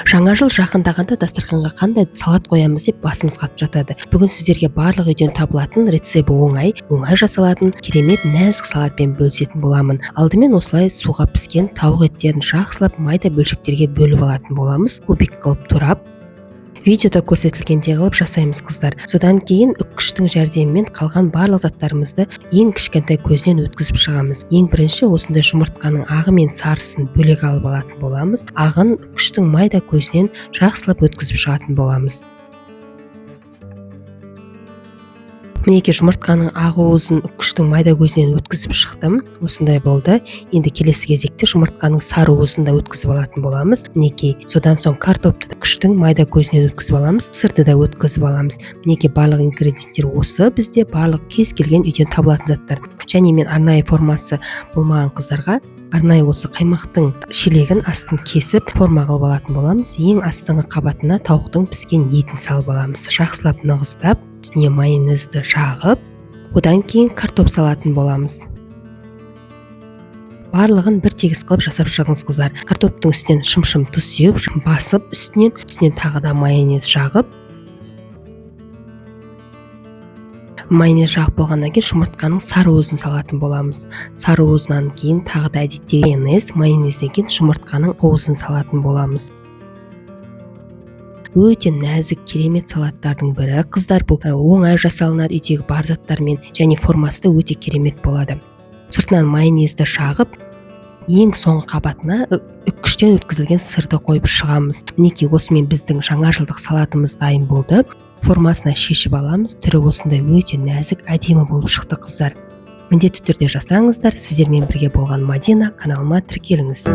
Жаңа жыл жақындағанда дастарханға қандай салат қоямыз деп басымыз қатып жатады. Бүгін сіздерге барлық үйден табылатын, рецебі оңай жасалатын керемет нәзік салатпен бөлісетін боламын. Алдымен осылай суға піскен тауық еттерін жақсылап майда бөлшектерге бөліп алатын боламыз. Кубик қылып турап, видеода көрсетілгендей қылып жасаймыз қыздар. Содан кейін үккіштің жәрдемімен қалған барлық заттарымызды ең кішкентай көзден өткізіп шығамыз. Ең бірінші осындай жұмыртқаның ағы мен сарысын бөлек алып алатын боламыз. Ағын үккіштің майда көзінен жақсылап өткізіп шығатын боламыз. Мінеке жұмыртқаның ақ уызын үккіштің майда көзінен өткізіп шықтым. Осындай болды. Енді келесі кезекте жұмыртқаның сары уызын да өткізіп алатын боламыз. Мінеке, содан соң картопты үккіштің майда көзінен өткізіп аламыз, сырды да өткізіп аламыз. Мінеке, барлық ингредиенттер осы. Бізде барлық кез келген үйден табылатын заттар. Және мен арнайы формасы болмаған қыздарға арнайы осы қаймақтың шелегін астын кесіп форма қылып алатын боламыз. Ең астыңғы қабатына тауықтың піскен етін салып аламыз. Жақсылап нығыздап, үстіне майонезді жағып, одан кейін картоп салатын боламыз. Барлығын бір тегіс қылып жасап шығыңыз қыздар. Картоптың үстінен шым-шым тұз сеуіп, басып, үстінен тағы да майонез жағып, майонез жағып болғаннан кейін жұмыртқаның сары уызын салатын боламыз. Сары уызынан кейін тағы да әдеттегі майонезден кейін жұмыртқаның уызын салатын боламыз. Өте нәзік керемет салаттардың бірі. Қыздар, бұл оңай жасалынады, үйдегі бар заттармен, және формасы өте керемет болады. Сыртынан майонезді жағып, ең соңғы қабатына үккіштен өткізілген сырды қойып шығамыз. Мінеке, осымен біздің жаңа жылдық салатымыз дайын болды. Формасына шешіп аламыз. Түрі осындай өте нәзік, әдемі болып шықты қыздар. Міндетті түрде жасаңыздар. Сіздермен бірге болған Мадина. Каналыма тіркеліңіз.